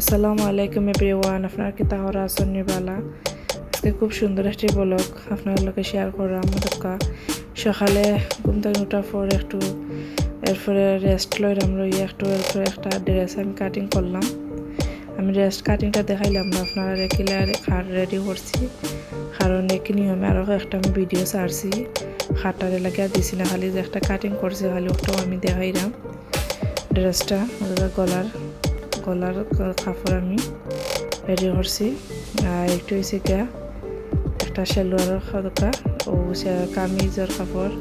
আসসালামু আলাইকুম এভরিওয়ান, আপনার কি তাহরা আছেন নিবালা? আজকে খুব সুন্দর একটি ব্লগ আপনার লোকে শেয়ার করলাম। সকালে ঘুম থেকে ওঠার পর একটু এরপরে রেস্ট লইলাম, লইয়া এরপরে একটা ড্রেস আমি কাটিং করলাম। আমি রেস্ট কাটিংটা দেখাইলাম না আপনারা, রেকিলার খাট রেডি করছি, কারণ একই নিয়মে আরও একটা আমি ভিডিও ছাড়ছি। খাটটারে লাগিয়ে দিছি না, খালি যে একটা কাটিং করছি খালি ওটাও আমি দেখাইলাম। ড্রেসটা গলার কাপড় আমি রেডি করছি। আর একটু হয়েছে গিয়া একটা সেলোয়ারের খাদকা ও কামিজের কাপড়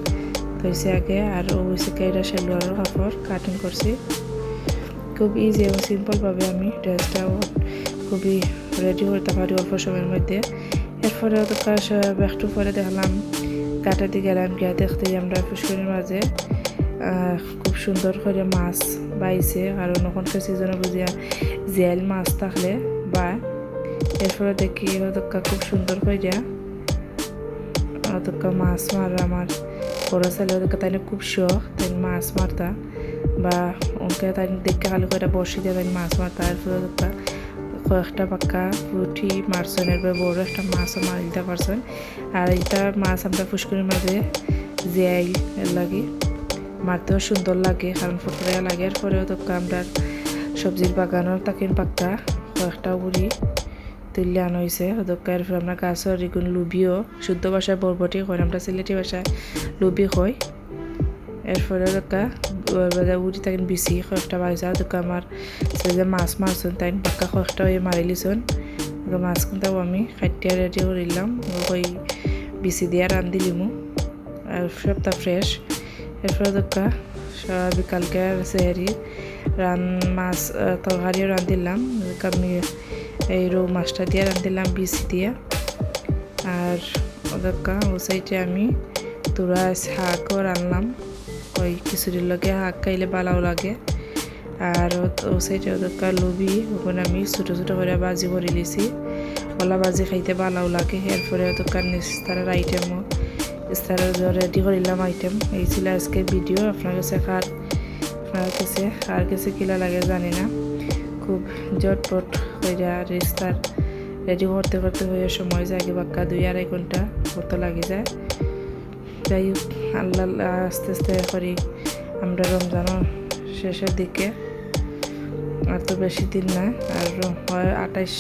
ধুইছে আগে, আর ও হয়েছে গিয়া এটা সেলোয়ারের কাপড় কাটিং করছি। খুব ইজি এবং সিম্পলভাবে আমি ড্রেসটা খুবই রেডি করতে পারি অল্প সময়ের মধ্যে। এরপরে একটু পরে দেখলাম কাটাতে গেলাম, গিয়া দেখতে আমরা পুষ্করির মাঝে খুব সুন্দর করে মাছ বাইছে, কারণ ওখানকার সিজনে বুঝিয়া জেল মাছ থাকলে বা এরপরে দেখি ওদক্কা খুব সুন্দর করে ওদক্কা মাছ মারা। আমার বড় ছেলে ওদক্কা তাই খুব শখ, তাই মাছ মারতা বা ওকে তাই দেখে খালি করে বসে দিয়ে তাই মাছ মারতা। এরপরে ওদক্কা কয়েকটা পাক্কা পুঁটি মারছেন, এরপরে বড় একটা মাছও মারি দিতে পারছেন। আর এটা মাছ আমরা পুষ্করির মাঝে জিয়াই লাগে, মারতেও সুন্দর লাগে, কারণ ফুটফুটিয়া লাগে। এরপরেও তো আমরা সবজির বাগানের তাকিন পাক্কা কয়েকটা উড়ি তুললে আনা হয়েছে ওদক্কা। এরপর আমরা গাছের এগুন লুবিও, শুদ্ধ ভাষায় বরবটি কই, আমরা সিলেটি ভাষায় লুবি কই। এরপরে ওদক্কা উড়ি তাকিন বিচি কয়েকটা বাড়িছে। ওদক্কা আমার যে মাছ মারছেন তাই পাক্কা কয়েকটা ওই মারি লিছেন। মাছ কিন্তু আমি খাইটিয়া রেডি করিলাম, ওই বিচি দিয়া রান্ধি লিমু আর সবটা ফ্রেশ। এরপরে দোকা বিকালকে সেহারি মাছ তরকারিও রাঁধিলাম, আমি এই রৌ মাছটা দিয়ে রাঁধিলাম বিচি দিয়ে। আর ওদক্কা ও সাইডে আমি তোরা শাকও রানলাম, ওই খিচুড়ির লগে শাক খাইলে ভালো লাগে। আর ও সাইডে ওদক্কা লুবি ওখানে আমি ছোটো ছোটো করে বাজি করে লিছি, ওলা বাজি খাইতে ভালো লাগে। এরপরে ওদক্কার নিস্তারের আইটেমও ইস্তারের রেডি করিলাম আইটেম। এই ছিল আজকে ভিডিও। আপনার কাছে কিলা লাগে জানি না, খুব জটপট হয়ে ইস্তার রেডি করতে হয়ে সময় যায় বাক্কা 2-2.5 ঘন্টা মতো লাগে যায়। যাই হোক, আল্লাহ আস্তে আস্তে করি আমরা রমজানের শেষের দিকে, আর তো বেশি দিন না, আর হয় 28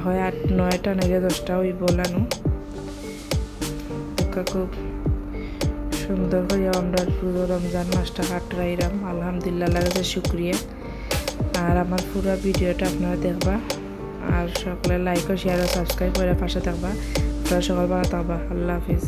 হয় 8-9টা নাইলে 10টা ওই বলানো। খুব সুন্দর করে আমরা পুরো রমজান মাসটা কাটাইলাম, আলহামদুলিল্লাহ লাগে শুক্রিয়া। আর আমার পুরো ভিডিওটা আপনারা দেখবা, আর সকলে লাইক ও শেয়ার ও সাবস্ক্রাইব করে পাশে থাকবা। আপনারা সকাল ভালো থাকবা। আল্লাহ হাফিজ।